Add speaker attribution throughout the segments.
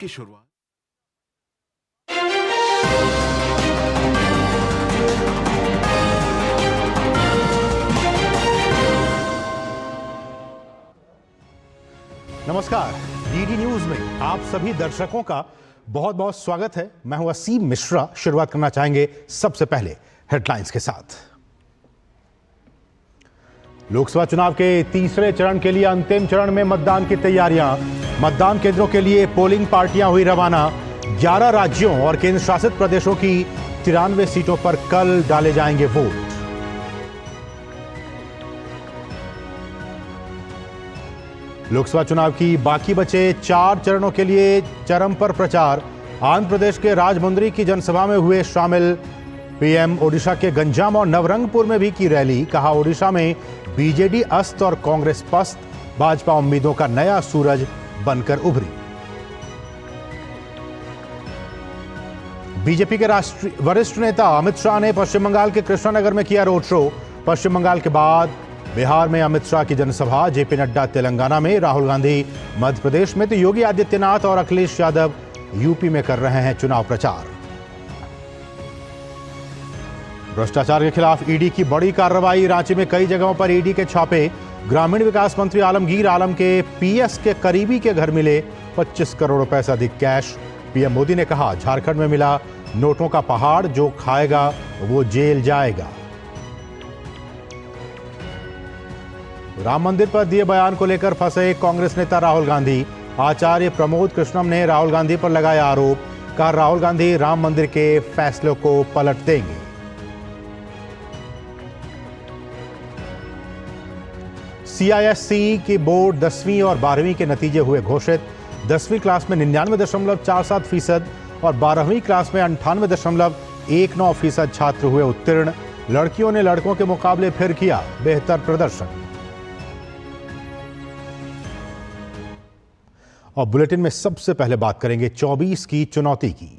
Speaker 1: की शुरुआत।
Speaker 2: नमस्कार, डीडी न्यूज में आप सभी दर्शकों का बहुत बहुत स्वागत है। मैं हूं असीम मिश्रा। शुरुआत करना चाहेंगे सबसे पहले हेडलाइंस के साथ। लोकसभा चुनाव के तीसरे चरण के लिए अंतिम चरण में मतदान की तैयारियां। मतदान केंद्रों के लिए पोलिंग पार्टियां हुई रवाना। 11 राज्यों और केंद्र शासित प्रदेशों की 93 सीटों पर कल डाले जाएंगे वोट। लोकसभा चुनाव की बाकी बचे 4 चरणों के लिए चरम पर प्रचार। आंध्र प्रदेश के राजमुंद्री की जनसभा में हुए शामिल पीएम। ओडिशा के गंजाम और नवरंगपुर में भी की रैली। कहा, ओडिशा में बीजेडी अस्त और कांग्रेस पस्त। भाजपा उम्मीदों का नया सूरज बनकर उभरी। बीजेपी के राष्ट्रीय वरिष्ठ नेता अमित शाह ने पश्चिम बंगाल के कृष्णानगर में किया रोड शो। पश्चिम बंगाल के बाद बिहार में अमित शाह की जनसभा। जेपी नड्डा तेलंगाना में, राहुल गांधी मध्य प्रदेश में तो योगी आदित्यनाथ और अखिलेश यादव यूपी में कर रहे हैं चुनाव प्रचार। भ्रष्टाचार के खिलाफ ईडी की बड़ी कार्रवाई। रांची में कई जगहों पर ईडी के छापे। ग्रामीण विकास मंत्री आलमगीर आलम के पीएस के करीबी के घर मिले 25 करोड़ रुपए से अधिक कैश। पीएम मोदी ने कहा, झारखंड में मिला नोटों का पहाड़, जो खाएगा वो जेल जाएगा। राम मंदिर पर दिए बयान को लेकर फंसे कांग्रेस नेता राहुल गांधी। आचार्य प्रमोद कृष्णम ने राहुल गांधी पर लगाया आरोप। कहा, राहुल गांधी राम मंदिर के फैसलों को पलट देंगे। सीआईएससी की बोर्ड 10वीं और 12वीं के नतीजे हुए घोषित। 10वीं क्लास में 99.47% और 12वीं क्लास में 98.19% छात्र हुए उत्तीर्ण। लड़कियों ने लड़कों के मुकाबले फिर किया बेहतर प्रदर्शन। और बुलेटिन में सबसे पहले बात करेंगे 24 की चुनौती की।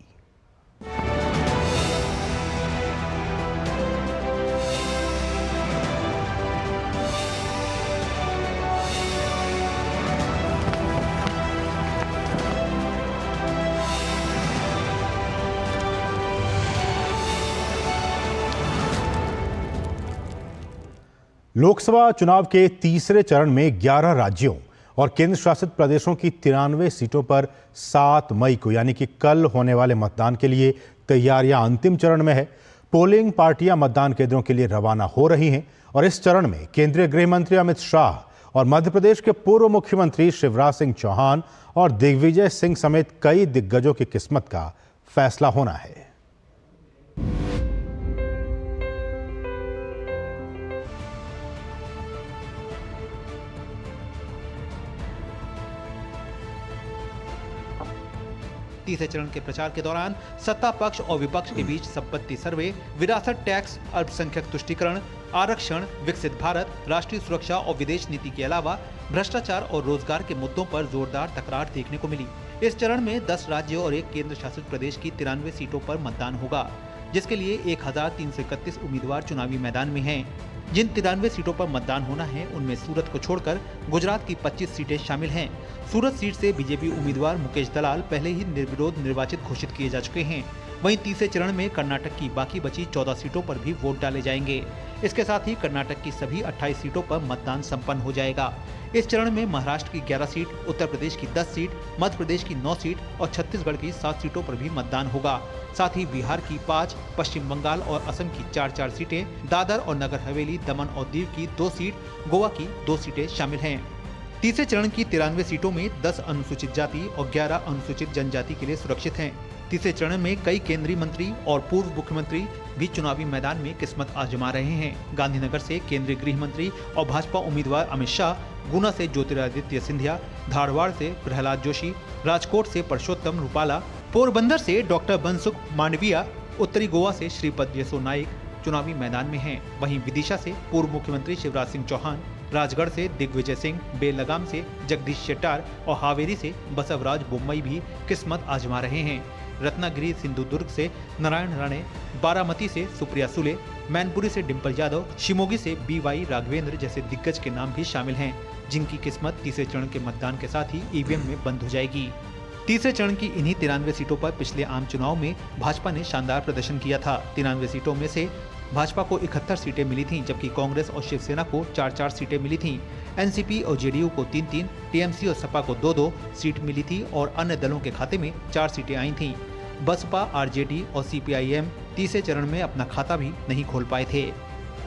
Speaker 2: लोकसभा चुनाव के तीसरे चरण में 11 राज्यों और केंद्र शासित प्रदेशों की 93 सीटों पर 7 मई को यानी कि कल होने वाले मतदान के लिए तैयारियां अंतिम चरण में है। पोलिंग पार्टियां मतदान केंद्रों के लिए रवाना हो रही हैं और इस चरण में केंद्रीय गृह मंत्री अमित शाह और मध्य प्रदेश के पूर्व मुख्यमंत्री शिवराज सिंह चौहान और दिग्विजय सिंह समेत कई दिग्गजों की किस्मत का फैसला होना है।
Speaker 3: तीसरे चरण के प्रचार के दौरान सत्ता पक्ष और विपक्ष के बीच संपत्ति सर्वे, विरासत टैक्स, अल्पसंख्यक तुष्टीकरण, आरक्षण, विकसित भारत, राष्ट्रीय सुरक्षा और विदेश नीति के अलावा भ्रष्टाचार और रोजगार के मुद्दों पर जोरदार टकरार देखने को मिली। इस चरण में 10 राज्यों और 1 केंद्र शासित प्रदेश की 93 सीटों पर मतदान होगा, जिसके लिए 1331 उम्मीदवार चुनावी मैदान में हैं। जिन 93 सीटों पर मतदान होना है उनमें सूरत को छोड़कर गुजरात की 25 सीटें शामिल हैं। सूरत सीट से बीजेपी उम्मीदवार मुकेश दलाल पहले ही निर्विरोध निर्वाचित घोषित किए जा चुके हैं। वहीं तीसरे चरण में कर्नाटक की बाकी बची 14 सीटों पर भी वोट डाले जाएंगे। इसके साथ ही कर्नाटक की सभी 28 सीटों पर मतदान संपन्न हो जाएगा। इस चरण में महाराष्ट्र की 11 सीट, उत्तर प्रदेश की 10 सीट, मध्य प्रदेश की 9 सीट और छत्तीसगढ़ की 7 सीटों पर भी मतदान होगा। साथ ही बिहार की 5, पश्चिम बंगाल और असम की 4-4 सीटें, दादर और नगर हवेली, दमन और दीव की 2 सीट, गोवा की 2 सीटें शामिल हैं। तीसरे चरण की 93 सीटों में 10 अनुसूचित जाति और 11 अनुसूचित जनजाति के लिए सुरक्षित हैं। तीसरे चरण में कई केंद्रीय मंत्री और पूर्व मुख्यमंत्री भी चुनावी मैदान में किस्मत आजमा रहे हैं। गांधीनगर से केंद्रीय गृह मंत्री और भाजपा उम्मीदवार अमित शाह, गुना से ज्योतिरादित्य सिंधिया, धारवाड़ से प्रहलाद जोशी, राजकोट से परषोत्तम रूपाला, पोरबंदर से डॉक्टर बनसुख मांडविया, उत्तरी गोवा से श्रीपद येसो नाइक चुनावी मैदान में हैं। वहीं विदिशा से पूर्व मुख्यमंत्री शिवराज सिंह चौहान, राजगढ़ से दिग्विजय सिंह, बेलगाम से जगदीश शेट्टार और हावेरी से बसवराज बोम्मई भी किस्मत आजमा रहे हैं। रत्नागिरी सिंधुदुर्ग से नारायण राणे, बारामती से सुप्रिया सुले, मैनपुरी से डिम्पल यादव, शिमोगी से BY राघवेंद्र जैसे दिग्गज के नाम भी शामिल हैं, जिनकी किस्मत तीसरे चरण के मतदान के साथ ही ईवीएम में बंद हो जाएगी। तीसरे चरण की इन्हीं 93 सीटों पर पिछले आम चुनाव में भाजपा ने शानदार प्रदर्शन किया था। 93 सीटों में से भाजपा को 71 सीटें मिली थीं, जबकि कांग्रेस और शिवसेना को 4-4 सीटें मिली थीं। एनसीपी और जेडीयू को 3-3, टीएमसी और सपा को 2-2 सीट मिली थी और अन्य दलों के खाते में 4 सीटें आई थीं। बसपा, आरजेडी और सीपीआईएम तीसरे चरण में अपना खाता भी नहीं खोल पाए थे।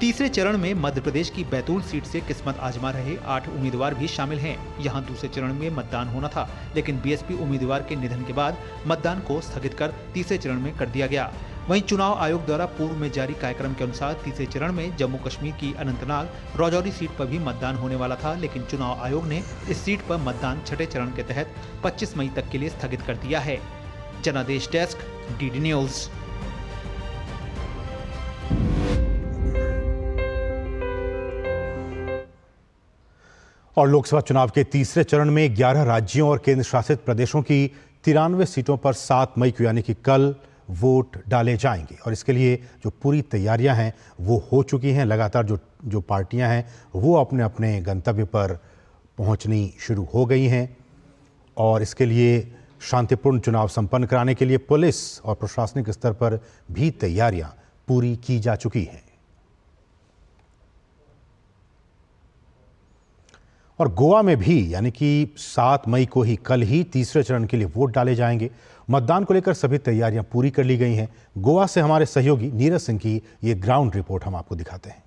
Speaker 3: तीसरे चरण में मध्य प्रदेश की बैतूल सीट से किस्मत आजमा रहे 8 उम्मीदवार भी शामिल हैं। यहां दूसरे चरण में मतदान होना था, लेकिन बीएसपी उम्मीदवार के निधन के बाद मतदान को स्थगित कर तीसरे चरण में कर दिया गया। वहीं चुनाव आयोग द्वारा पूर्व में जारी कार्यक्रम के अनुसार तीसरे चरण में जम्मू कश्मीर की अनंतनाग राजौरी सीट पर भी मतदान होने वाला था, लेकिन चुनाव आयोग ने इस सीट पर मतदान छठे चरण के तहत 25 मई तक के लिए स्थगित कर दिया है। जनादेश डेस्क, डीडी न्यूज।
Speaker 2: और लोकसभा चुनाव के तीसरे चरण में 11 राज्यों और केंद्र शासित प्रदेशों की 93 सीटों पर 7 मई को यानी कि कल वोट डाले जाएंगे और इसके लिए जो पूरी तैयारियां हैं वो हो चुकी हैं। लगातार जो पार्टियां हैं वो अपने अपने गंतव्य पर पहुंचनी शुरू हो गई हैं और इसके लिए शांतिपूर्ण चुनाव संपन्न कराने के लिए पुलिस और प्रशासनिक स्तर पर भी तैयारियां पूरी की जा चुकी हैं। और गोवा में भी यानी कि 7 मई को ही कल ही तीसरे चरण के लिए वोट डाले जाएंगे। मतदान को लेकर सभी तैयारियां पूरी कर ली गई हैं। गोवा से हमारे सहयोगी नीरज सिंह की ये ग्राउंड रिपोर्ट हम आपको दिखाते हैं।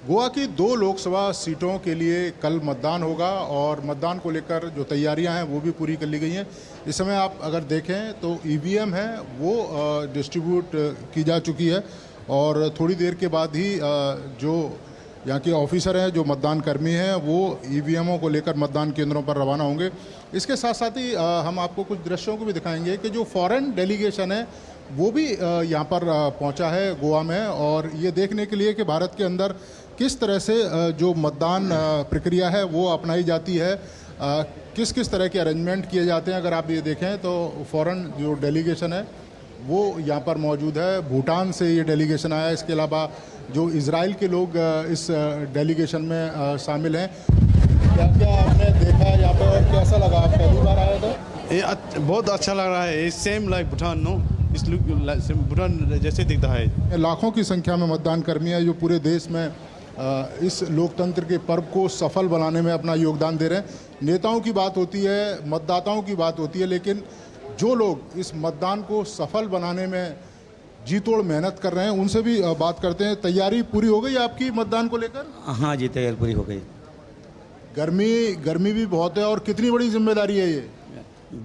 Speaker 1: गोवा की 2 लोकसभा सीटों के लिए कल मतदान होगा और मतदान को लेकर जो तैयारियां हैं वो भी पूरी कर ली गई हैं। इस समय आप अगर देखें तो ईवीएम है वो डिस्ट्रीब्यूट की जा चुकी है और थोड़ी देर के बाद ही जो यहाँ के ऑफिसर हैं, जो मतदान कर्मी हैं, वो ईवीएमों को लेकर मतदान केंद्रों पर रवाना होंगे। इसके साथ साथ ही हम आपको कुछ दृश्यों को भी दिखाएंगे कि जो फॉरेन डेलीगेशन है वो भी यहाँ पर पहुँचा है गोवा में और ये देखने के लिए कि भारत के अंदर किस तरह से जो मतदान प्रक्रिया है वो अपनाई जाती है, किस किस तरह के अरेंजमेंट किए जाते हैं। अगर आप ये देखें तो फॉरेन जो डेलीगेशन है वो यहाँ पर मौजूद है। भूटान से ये डेलीगेशन आया, इसके अलावा जो इजराइल के लोग इस डेलीगेशन में शामिल हैं। क्या क्या आपने देखा यहाँ पे और कैसा लगा? आप पहली बार आए थे?
Speaker 4: ये बहुत अच्छा लग रहा है। सेम लाइक भूटान, नो इस भूटान जैसे दिखता है।
Speaker 1: लाखों की संख्या में मतदान कर्मी है जो पूरे देश में इस लोकतंत्र के पर्व को सफल बनाने में अपना योगदान दे रहे हैं। नेताओं की बात होती है, मतदाताओं की बात होती है, लेकिन जो लोग इस मतदान को सफल बनाने में जी तोड़ मेहनत कर रहे हैं उनसे भी बात करते हैं। तैयारी पूरी हो गई आपकी मतदान को लेकर?
Speaker 5: हाँ जी, तैयारी पूरी हो गई।
Speaker 1: गर्मी भी बहुत है और कितनी बड़ी जिम्मेदारी है ये?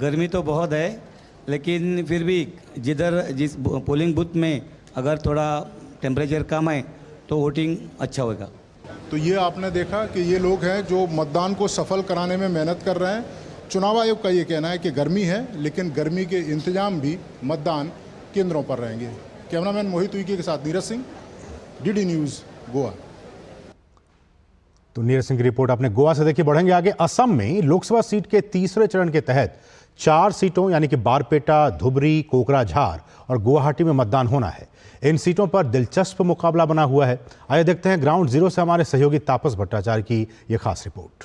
Speaker 5: गर्मी तो बहुत है, लेकिन फिर भी जिस पोलिंग बूथ में अगर थोड़ा टेम्परेचर कम है तो वोटिंग अच्छा होगा।
Speaker 1: तो ये आपने देखा कि ये लोग हैं जो मतदान को सफल कराने में मेहनत कर रहे हैं। चुनाव आयोग का ये कहना है कि गर्मी है, लेकिन गर्मी के इंतजाम भी मतदान केंद्रों पर रहेंगे। कैमरामैन मोहित उइके के साथ नीरज सिंह, डीडी न्यूज़, गोवा।
Speaker 2: तो नीरज सिंह की रिपोर्ट आपने गोवा से देखी। बढ़ेंगे आगे। असम में लोकसभा सीट के तीसरे चरण के तहत 4 सीटों यानी कि बारपेटा, धुबरी, कोकराझार और गुवाहाटी में मतदान होना है। इन सीटों पर दिलचस्प मुकाबला बना हुआ है। आइए देखते हैं ग्राउंड जीरो से हमारे सहयोगी तापस भट्टाचार्य की यह खास रिपोर्ट।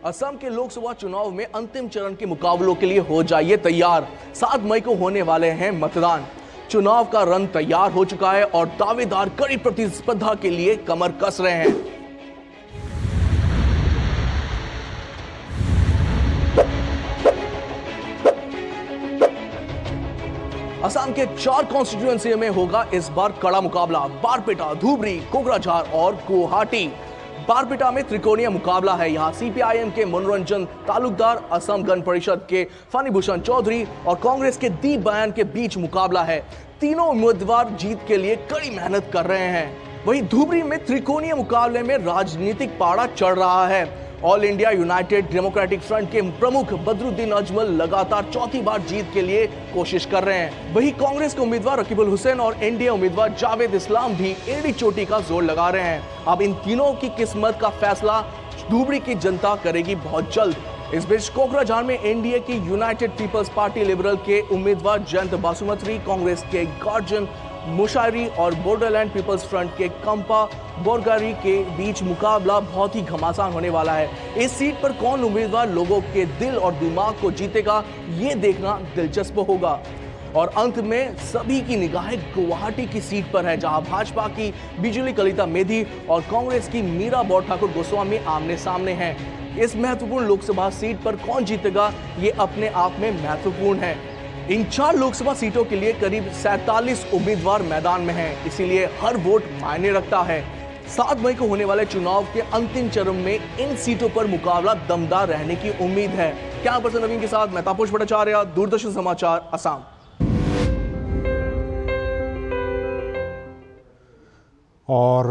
Speaker 6: असम के लोकसभा चुनाव में अंतिम चरण के मुकाबलों के लिए हो जाइए तैयार। 7 मई को होने वाले हैं मतदान। चुनाव का रंग तैयार हो चुका है और दावेदार कड़ी प्रतिस्पर्धा के लिए कमर कस रहे हैं। असम के 4 कॉन्स्टिट्यूएंसी में होगा इस बार कड़ा मुकाबला। बारपेटा, धुबरी, कोकराझार और गुवाहाटी। बारपेटा में त्रिकोणीय मुकाबला है। यहां सीपीआईएम के मनोरंजन तालुकदार, असम गण परिषद के फणिभूषण चौधरी और कांग्रेस के दीप बयान के बीच मुकाबला है। तीनों उम्मीदवार जीत के लिए कड़ी मेहनत कर रहे हैं। वहीं धुबरी में त्रिकोणीय मुकाबले में राजनीतिक पारा चढ़ रहा है। All India United democratic front के प्रमुख बदरुद्दीन अजमल लगातार चौथी बार जीत के लिए कोशिश कर रहे हैं। वहीं कांग्रेस के उम्मीदवार रकीबुल हुसैन और एनडीए उम्मीदवार जावेद इस्लाम भी एड़ी चोटी का जोर लगा रहे हैं। अब इन तीनों की किस्मत का फैसला धुबरी की जनता करेगी बहुत जल्द। इस बीच कोकराझार में एनडीए की यूनाइटेड पीपल्स पार्टी लिबरल के उम्मीदवार जयंत बासुमत्री, कांग्रेस के गार्जियन मुशायरी और बोडोलैंड पीपल्स फ्रंट के कंपा बोरगारी के बीच मुकाबला बहुत ही घमासान होने वाला है। इस सीट पर कौन उम्मीदवार लोगों के दिल और दिमाग को जीतेगा, ये देखना दिलचस्प होगा। और अंत में सभी की निगाहें गुवाहाटी की सीट पर है, जहां भाजपा की बिजुली कलिता मेधी और कांग्रेस की मीरा बौर ठाकुर गोस्वामी आमने सामने हैं। इस महत्वपूर्ण लोकसभा सीट पर कौन जीतेगा, ये अपने आप में महत्वपूर्ण है। इन 4 लोकसभा सीटों के लिए करीब 47 उम्मीदवार मैदान में हैं, इसीलिए हर वोट मायने रखता है। 7 मई को होने वाले चुनाव के अंतिम चरण में इन सीटों पर मुकाबला दमदार रहने की उम्मीद है। कैमरा पर्सन नवीन के साथ मैं तापस भट्टाचार्य, दूरदर्शन समाचार, असम।
Speaker 2: और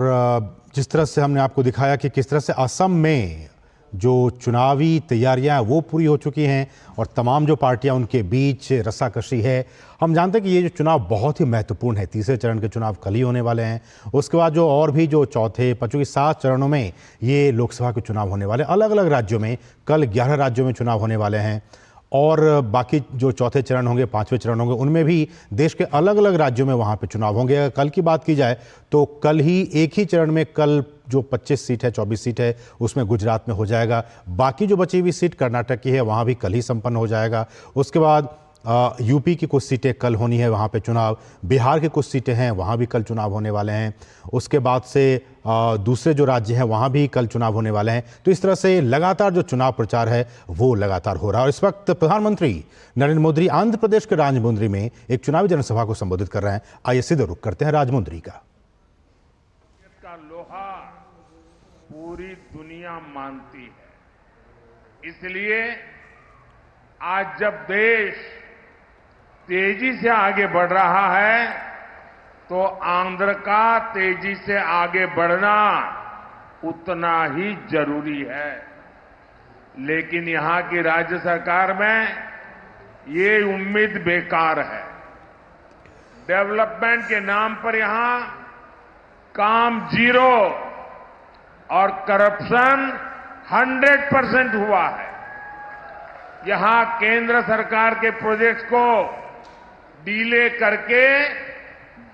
Speaker 2: जिस तरह से हमने आपको दिखाया कि किस तरह से असम में जो चुनावी तैयारियां वो पूरी हो चुकी हैं और तमाम जो पार्टियां उनके बीच रस्साकशी है। हम जानते हैं कि ये जो चुनाव बहुत ही महत्वपूर्ण है। तीसरे चरण के चुनाव कल ही होने वाले हैं। उसके बाद जो और भी जो चौथे, पांचवें, 7 चरणों में ये लोकसभा के चुनाव होने वाले, अलग अलग राज्यों में कल 11 राज्यों में चुनाव होने वाले हैं। और बाकी जो चौथे चरण होंगे, 5वें चरण होंगे, उनमें भी देश के अलग अलग राज्यों में वहाँ पे चुनाव होंगे। अगर कल की बात की जाए तो कल ही एक ही चरण में कल जो 25 सीट है, 24 सीट है, उसमें गुजरात में हो जाएगा। बाकी जो बची हुई सीट कर्नाटक की है, वहाँ भी कल ही संपन्न हो जाएगा। उसके बाद यूपी की कुछ सीटें कल होनी है, वहाँ पे चुनाव। बिहार की कुछ सीटें हैं, वहाँ भी कल चुनाव होने वाले हैं। उसके बाद से दूसरे जो राज्य हैं वहाँ भी कल चुनाव होने वाले हैं। तो इस तरह से लगातार जो चुनाव प्रचार है वो लगातार हो रहा है। और इस वक्त प्रधानमंत्री नरेंद्र मोदी आंध्र प्रदेश के राजमुंद्री में एक चुनावी जनसभा को संबोधित कर रहे हैं। आइए सीधे रुख करते हैं राजमुंद्री का।
Speaker 7: लोहा पूरी दुनिया मानती है, इसलिए आज जब देश तेजी से आगे बढ़ रहा है तो आंध्र का तेजी से आगे बढ़ना उतना ही जरूरी है। लेकिन यहां की राज्य सरकार में ये उम्मीद बेकार है। डेवलपमेंट के नाम पर यहां काम 0 और करप्शन 100% हुआ है। यहां केंद्र सरकार के प्रोजेक्ट्स को डीले करके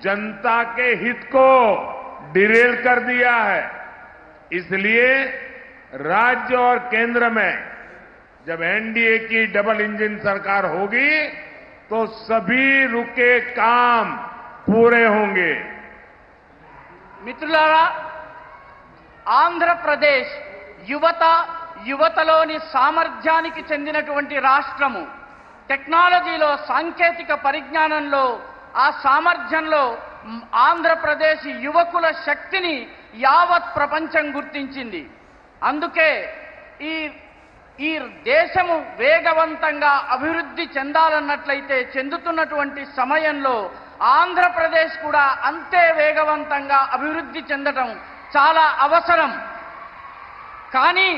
Speaker 7: जनता के हित को डिरेल कर दिया है। इसलिए राज्य और केंद्र में जब एनडीए की डबल इंजन सरकार होगी तो सभी रुके काम पूरे होंगे।
Speaker 8: మిత్రులారా, ఆంధ్రప్రదేశ్ యువతలోని సామర్థ్యానికి చెందినటువంటి రాష్ట్రము. టెక్నాలజీలో, సాంకేతిక పరిజ్ఞానంలో, ఆ సామర్థ్యంలో ఆంధ్రప్రదేశ్ యువకుల శక్తిని యావత్ ప్రపంచం గుర్తించింది. అందుకే ఈ దేశము వేగవంతంగా అభివృద్ధి చెందాలన్నట్లయితే చెందుతున్నటువంటి సమయంలో ఆంధ్రప్రదేశ్ కూడా అంతే వేగవంతంగా అభివృద్ధి చెందడం చాలా అవసరం. కానీ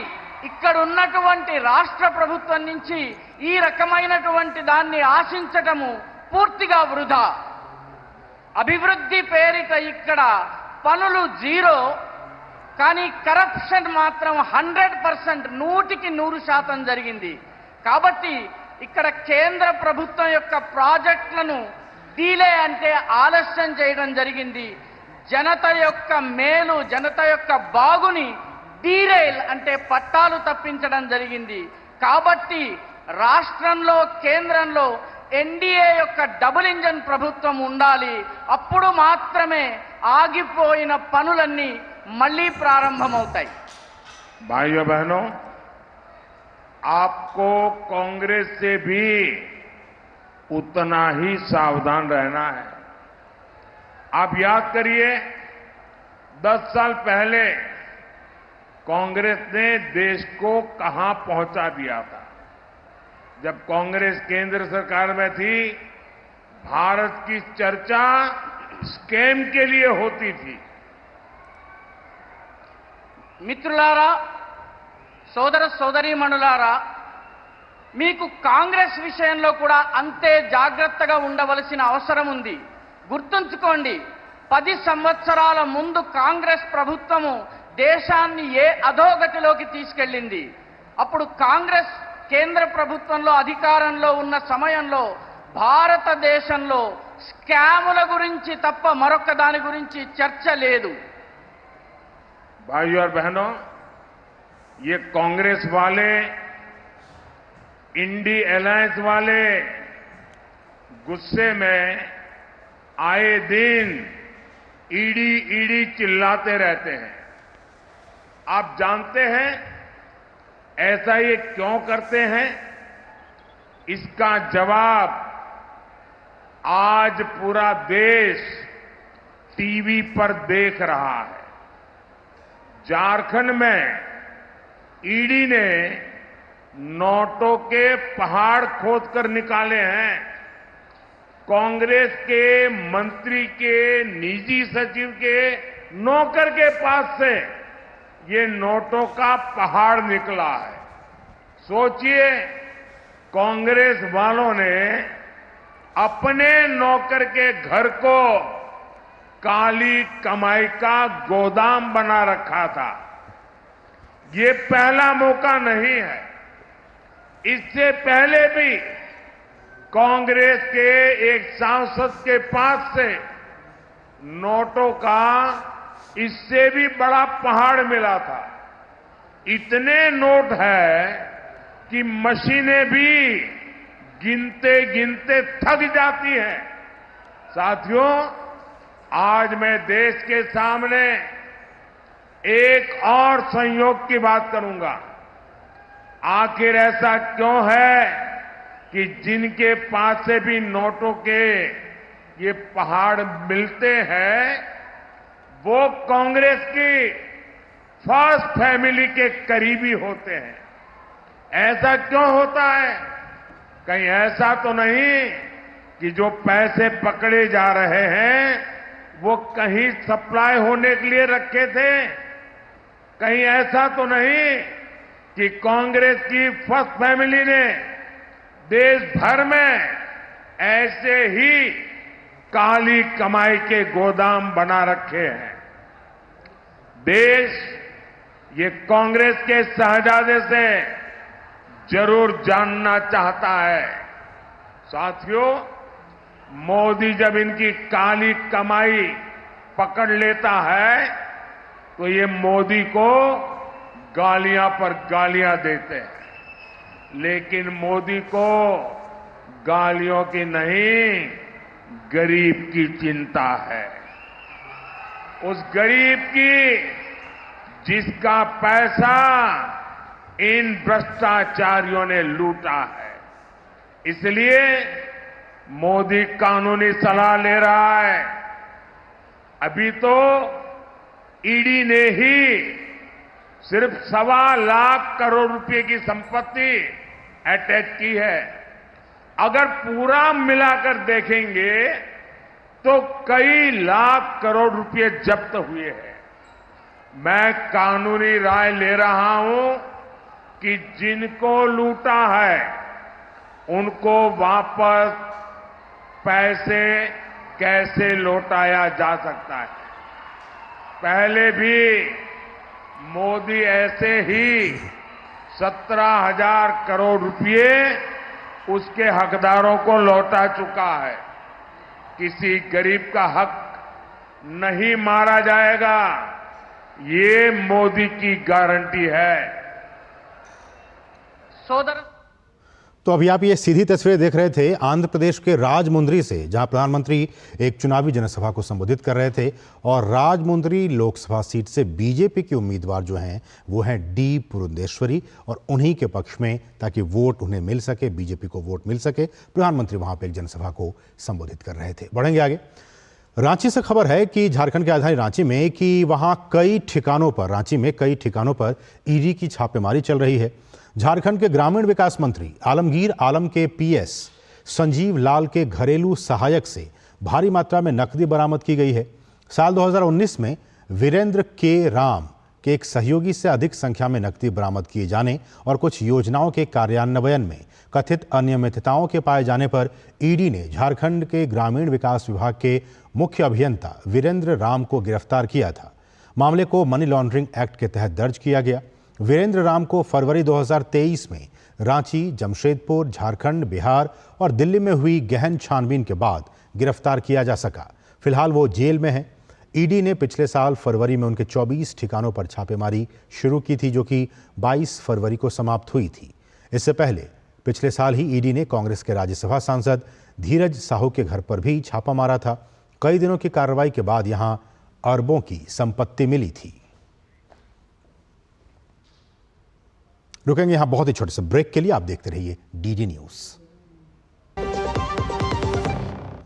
Speaker 8: ఇక్కడ ఉన్నటువంటి రాష్ట్ర ప్రభుత్వం నుంచి ఈ రకమైనటువంటి దాన్ని ఆశించటము పూర్తిగా వృధా. అభివృద్ధి పేరిట ఇక్కడ పనులు 0, కానీ కరప్షన్ మాత్రం 100%, 100కి 100% జరిగింది. కాబట్టి ఇక్కడ కేంద్ర ప్రభుత్వం యొక్క ప్రాజెక్టులను డీలే అంటే ఆలస్యం చేయడం జరిగింది. జనత యొక్క మేలు, జనత యొక్క బాగుని డీరైల్ అంటే పట్టాలు తప్పించడం జరిగింది. కాబట్టి రాష్ట్రంలో, కేంద్రంలో ఎన్డీఏ యొక్క డబుల్ ఇంజన్ ప్రభుత్వం ఉండాలి. అప్పుడు మాత్రమే ఆగిపోయిన పనులన్నీ మళ్ళీ ప్రారంభమవుతాయి.
Speaker 7: भाइयों बहनों, आपको कांग्रेस से भी उतना ही सावधान रहना है। आप याद करिए, 10 साल पहले कांग्रेस ने देश को कहां पहुंचा दिया था। जब कांग्रेस केंद्र सरकार में थी, भारत की चर्चा स्कैम के लिए होती थी।
Speaker 8: మిత్రులారా, సోదర సోదరీమణులారా, మీకు కాంగ్రెస్ విషయంలో కూడా అంతే జాగ్రత్తగా ఉండవలసిన అవసరం ఉంది. గుర్తుంచుకోండి, 10 సంవత్సరాల ముందు కాంగ్రెస్ ప్రభుత్వము దేశాన్ని ఏ అధోగతిలోకి తీసుకెళ్ళింది. అప్పుడు కాంగ్రెస్ కేంద్ర ప్రభుత్వంలో అధికారంలో ఉన్న సమయంలో భారతదేశంలో స్కాముల గురించి తప్ప మరొక దాని గురించి చర్చ లేదు.
Speaker 7: भाइयों और बहनों, ये कांग्रेस वाले, इंडी अलायंस वाले गुस्से में आए दिन ईडी ईडी चिल्लाते रहते हैं. आप जानते हैं ऐसा ये क्यों करते हैं? इसका जवाब आज पूरा देश टीवी पर देख रहा है. झारखंड में ईडी ने नोटों के पहाड़ खोदकर निकाले हैं. कांग्रेस के मंत्री के निजी सचिव के नौकर के पास से ये नोटों का पहाड़ निकला है. सोचिए, कांग्रेस वालों ने अपने नौकर के घर को काली कमाई का गोदाम बना रखा था. ये पहला मौका नहीं है. इससे पहले भी कांग्रेस के एक सांसद के पास से नोटों का इससे भी बड़ा पहाड़ मिला था. इतने नोट है कि मशीनें भी गिनते गिनते थक जाती हैं. साथियों, आज मैं देश के सामने एक और संयोग की बात करूंगा. आखिर ऐसा क्यों है कि जिनके पास से भी नोटों के ये पहाड़ मिलते हैं वो कांग्रेस की फर्स्ट फैमिली के करीबी होते हैं? ऐसा क्यों होता है? कहीं ऐसा तो नहीं कि जो पैसे पकड़े जा रहे हैं वो कहीं सप्लाई होने के लिए रखे थे? कहीं ऐसा तो नहीं कि कांग्रेस की फर्स्ट फैमिली ने देश भर में ऐसे ही काली कमाई के गोदाम बना रखे हैं? देश ये कांग्रेस के शहजादे से जरूर जानना चाहता है. साथियों, मोदी जब इनकी काली कमाई पकड़ लेता है तो ये मोदी को गालियां पर गालियां देते हैं. लेकिन मोदी को गालियों की नहीं, गरीब की चिंता है. उस गरीब की जिसका पैसा इन भ्रष्टाचारियों ने लूटा है. इसलिए मोदी कानूनी सलाह ले रहा है. अभी तो ईडी ने ही सिर्फ 1.25 लाख करोड़ रुपए की संपत्ति अटैच की है. अगर पूरा मिलाकर देखेंगे तो कई लाख करोड़ रुपए जब्त हुए हैं. मैं कानूनी राय ले रहा हूं कि जिनको लूटा है उनको वापस पैसे कैसे लौटाया जा सकता है. पहले भी मोदी ऐसे ही 17,000 करोड़ रुपए उसके हकदारों को लौटा चुका है. किसी गरीब का हक नहीं मारा जाएगा, ये मोदी की गारंटी है.
Speaker 8: సోదర
Speaker 2: तो अभी आप ये सीधी तस्वीरें देख रहे थे आंध्र प्रदेश के राजमुंद्री से, जहां प्रधानमंत्री एक चुनावी जनसभा को संबोधित कर रहे थे. और राजमुंद्री लोकसभा सीट से बीजेपी के उम्मीदवार जो हैं वो हैं डी पुरंदेश्वरी, और उन्हीं के पक्ष में, ताकि वोट उन्हें मिल सके, बीजेपी को वोट मिल सके, प्रधानमंत्री वहां पर एक जनसभा को संबोधित कर रहे थे. बढ़ेंगे आगे. रांची से खबर है कि झारखंड की राजधानी रांची में कि वहां कई ठिकानों पर ईडी की छापेमारी चल रही है. झारखंड के ग्रामीण विकास मंत्री आलमगीर आलम के पीएस संजीव लाल के घरेलू सहायक से भारी मात्रा में नकदी बरामद की गई है. साल 2019 में वीरेंद्र के राम के एक सहयोगी से अधिक संख्या में नकदी बरामद किए जाने और कुछ योजनाओं के कार्यान्वयन में कथित अनियमितताओं के पाए जाने पर ईडी ने झारखंड के ग्रामीण विकास विभाग के मुख्य अभियंता वीरेंद्र राम को गिरफ्तार किया था. मामले को मनी लॉन्ड्रिंग एक्ट के तहत दर्ज किया गया. वीरेंद्र राम को फरवरी 2023 में रांची, जमशेदपुर, झारखंड, बिहार और दिल्ली में हुई गहन छानबीन के बाद गिरफ्तार किया जा सका। फिलहाल वो जेल में है। ईडी ने पिछले साल फरवरी में उनके 24 ठिकानों पर छापेमारी शुरू की थी, जो कि 22 फरवरी को समाप्त हुई थी। इससे पहले पिछले साल ही ईडी ने कांग्रेस के राज्यसभा सांसद धीरज साहू के घर पर भी छापा मारा था। कई दिनों की कार्रवाई के बाद यहां अरबों की संपत्ति मिली थी। रुकेंगे यहां बहुत ही छोटे से ब्रेक के लिए। आप देखते रहिए डीडी न्यूज।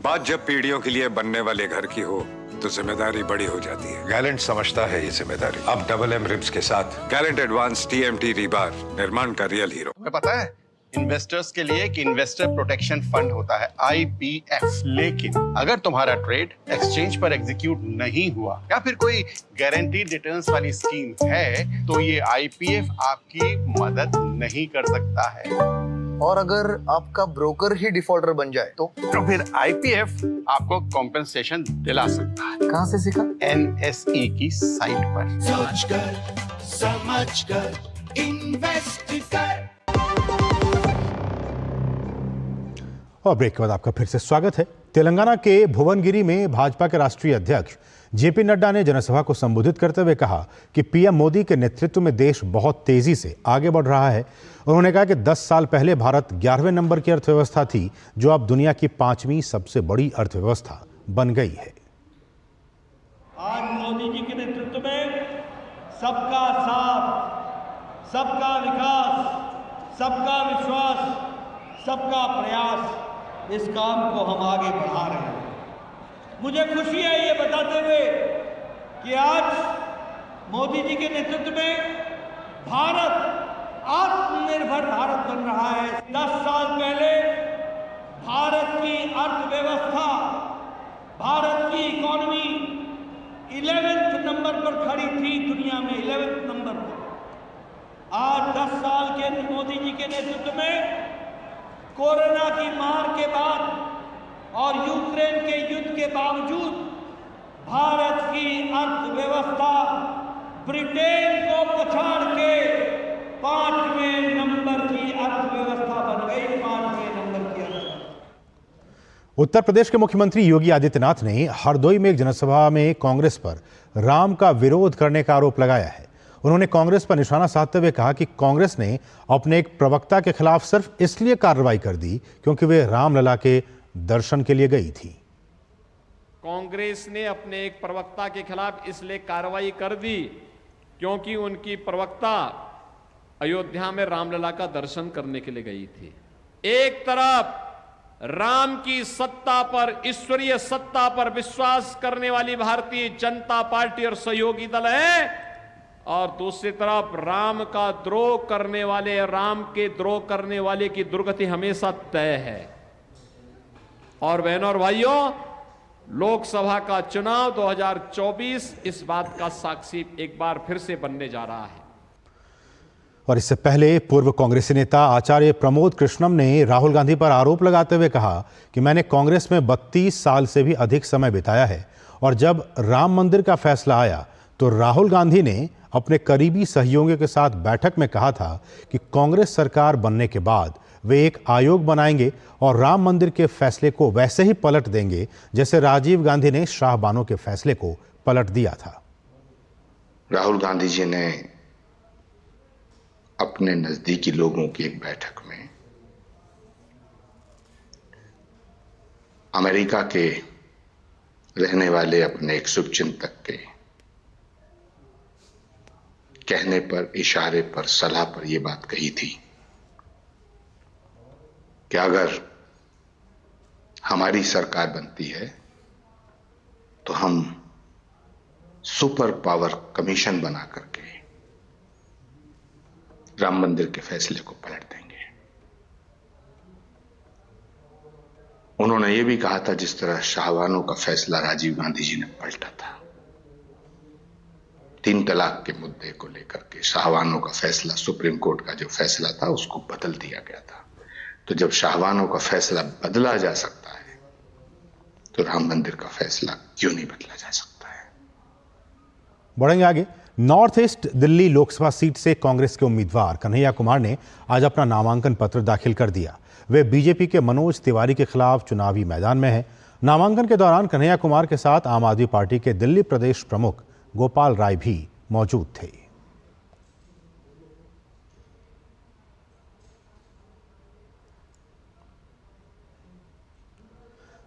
Speaker 9: बात जब पीढ़ियों के लिए बनने वाले घर की हो तो जिम्मेदारी बड़ी हो जाती है। गैलेंट समझता है ये जिम्मेदारी। अब डबल एम रिब्स के साथ गैलेंट एडवांस TMT रीबार निर्माण का रियल हीरो।
Speaker 10: तुम्हें पता है इन्वेस्टर्स के लिए एक इन्वेस्टर प्रोटेक्शन फंड होता है IPF। लेकिन अगर तुम्हारा ट्रेड एक्सचेंज पर एग्जीक्यूट नहीं हुआ या फिर कोई गारंटीड रिटर्न्स वाली स्कीम है तो ये IPF आपकी मदद नहीं कर सकता है।
Speaker 11: और अगर आपका ब्रोकर ही डिफॉल्टर बन जाए तो
Speaker 10: फिर IPF आपको कॉम्पेंसेशन दिला सकता है।
Speaker 11: कहां से सीखा?
Speaker 10: NSE की साइट पर।
Speaker 12: सोचकर समझकर इन्वेस्ट कर।
Speaker 2: और ब्रेक के बाद आपका फिर से स्वागत है। तेलंगाना के भुवनगिरी में भाजपा के राष्ट्रीय अध्यक्ष JP नड्डा ने जनसभा को संबोधित करते हुए कहा कि PM मोदी के नेतृत्व में देश बहुत तेजी से आगे बढ़ रहा है। उन्होंने कहा कि 10 साल पहले भारत 11वें नंबर की अर्थव्यवस्था थी, जो अब दुनिया की 5वीं सबसे बड़ी अर्थव्यवस्था बन गई है।
Speaker 13: आज मोदी जी के नेतृत्व में सबका साथ, सबका विकास, सबका विश्वास, सबका प्रयास, इस काम को हम आगे बढ़ा रहे हैं। मुझे खुशी है ये बताते हुए कि आज मोदी जी के नेतृत्व में भारत आत्मनिर्भर भारत बन रहा है। 10 साल पहले भारत की अर्थव्यवस्था, भारत की इकोनॉमी 11वें नंबर पर खड़ी थी, दुनिया में 11वें नंबर पर। आज 10 साल के मोदी जी के नेतृत्व में कोरोना की मार के बाद और यूक्रेन के युद्ध के बावजूद भारत की अर्थव्यवस्था ब्रिटेन को पछाड़ के 5वें नंबर की अर्थव्यवस्था बन गई। 5वें नंबर की अर्थव्यवस्था।
Speaker 2: उत्तर प्रदेश के मुख्यमंत्री योगी आदित्यनाथ ने हरदोई में एक जनसभा में कांग्रेस पर राम का विरोध करने का आरोप लगाया है। उन्होंने कांग्रेस पर निशाना साधते हुए कहा कि कांग्रेस ने अपने एक प्रवक्ता के खिलाफ सिर्फ इसलिए कार्रवाई कर दी क्योंकि वे रामलला के दर्शन के लिए गई थी।
Speaker 14: कांग्रेस ने अपने एक प्रवक्ता के खिलाफ इसलिए कार्रवाई कर दी क्योंकि उनकी प्रवक्ता अयोध्या में रामलला का दर्शन करने के लिए गई थी। एक तरफ राम की सत्ता पर, ईश्वरीय सत्ता पर विश्वास करने वाली भारतीय जनता पार्टी और सहयोगी दल है, और दूसरी तरफ राम का द्रोह करने वाले, राम के द्रोह करने वाले की दुर्गति हमेशा तय है। और बहनों और भाइयों, लोकसभा का चुनाव 2024 इस बात का साक्षी एक बार फिर से बनने जा रहा है।
Speaker 2: और इससे पहले पूर्व कांग्रेसी नेता आचार्य प्रमोद कृष्णम ने राहुल गांधी पर आरोप लगाते हुए कहा कि मैंने कांग्रेस में 32 साल से भी अधिक समय बिताया है और जब राम मंदिर का फैसला आया तो राहुल गांधी ने अपने करीबी सहयोगियों के साथ बैठक में कहा था कि कांग्रेस सरकार बनने के बाद वे एक आयोग बनाएंगे और राम मंदिर के फैसले को वैसे ही पलट देंगे जैसे राजीव गांधी ने शाहबानो के फैसले को पलट दिया था।
Speaker 15: राहुल गांधी जी ने अपने नजदीकी लोगों की एक बैठक में अमेरिका के रहने वाले अपने एक शुभचिंतक के कहने पर, इशारे पर, सलाह पर यह बात कही थी कि अगर हमारी सरकार बनती है तो हम सुपर पावर कमीशन बना करके राम मंदिर के फैसले को पलट देंगे। उन्होंने यह भी कहा था जिस तरह शाहबानो का फैसला राजीव गांधी जी ने पलटा था। 3 तलाक के मुद्दे को लेकर के शाहबानो का फैसला, सुप्रीम कोर्ट का जो फैसला था उसको बदल दिया गया था। तो जब शाहबानो का फैसला बदला जा सकता है तो राम मंदिर का फैसला क्यों नहीं बदला जा सकता है।
Speaker 2: बढ़ेंगे आगे। North east Delhi Lok Sabha seat से कांग्रेस के उम्मीदवार कन्हैया कुमार ने आज अपना नामांकन पत्र दाखिल कर दिया। वे बीजेपी के मनोज तिवारी के खिलाफ चुनावी मैदान में हैं। नामांकन के दौरान कन्हैया कुमार के साथ आम आदमी पार्टी के दिल्ली प्रदेश प्रमुख गोपाल राय भी मौजूद थे।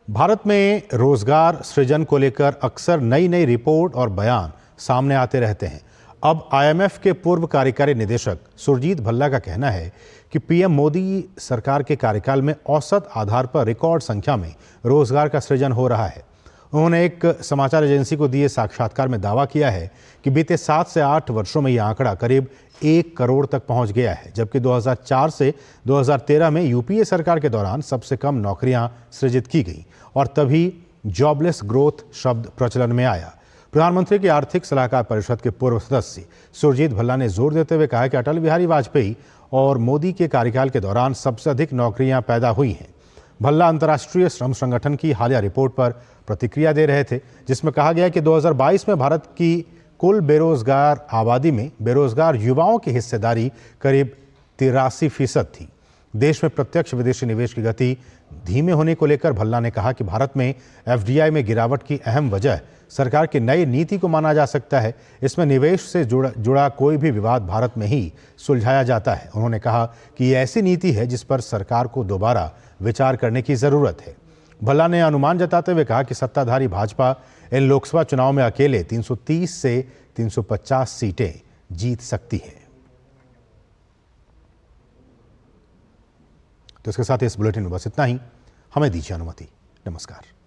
Speaker 2: भारत में रोजगार सृजन को लेकर अक्सर नई नई रिपोर्ट और बयान सामने आते रहते हैं। अब आईएमएफ के पूर्व कार्यकारी निदेशक सुरजीत भल्ला का कहना है कि पीएम मोदी सरकार के कार्यकाल में औसत आधार पर रिकॉर्ड संख्या में रोजगार का सृजन हो रहा है। उन्होंने एक समाचार एजेंसी को दिए साक्षात्कार में दावा किया है कि बीते 7 से 8 वर्षों में यह आंकड़ा करीब 1 करोड़ तक पहुंच गया है, जबकि 2004 से 2013 में यूपीए सरकार के दौरान सबसे कम नौकरियां सृजित की गई और तभी जॉबलेस ग्रोथ शब्द प्रचलन में आया। प्रधानमंत्री की आर्थिक सलाहकार परिषद के पूर्व सदस्य सुरजीत भल्ला ने जोर देते हुए कहा कि अटल बिहारी वाजपेयी और मोदी के कार्यकाल के दौरान सबसे अधिक नौकरियां पैदा हुई हैं। भल्ला अंतर्राष्ट्रीय श्रम संगठन की हालिया रिपोर्ट पर प्रतिक्रिया दे रहे थे, जिसमें कहा गया कि 2022 में भारत की कुल बेरोजगार आबादी में बेरोजगार युवाओं की हिस्सेदारी करीब 83% थी। देश में प्रत्यक्ष विदेशी निवेश की गति धीमे होने को लेकर भल्ला ने कहा कि भारत में एफडीआई में गिरावट की अहम वजह सरकार की नई नीति को माना जा सकता है। इसमें निवेश से जुड़ा कोई भी विवाद भारत में ही सुलझाया जाता है। उन्होंने कहा कि ये ऐसी नीति है जिस पर सरकार को दोबारा विचार करने की जरूरत है। भल्ला ने अनुमान जताते हुए कहा कि सत्ताधारी भाजपा इन लोकसभा चुनाव में अकेले 330 से 350 सीटें जीत सकती है। तो इसके साथ इस बुलेटिन में बस इतना ही। हमें दीजिए अनुमति। नमस्कार।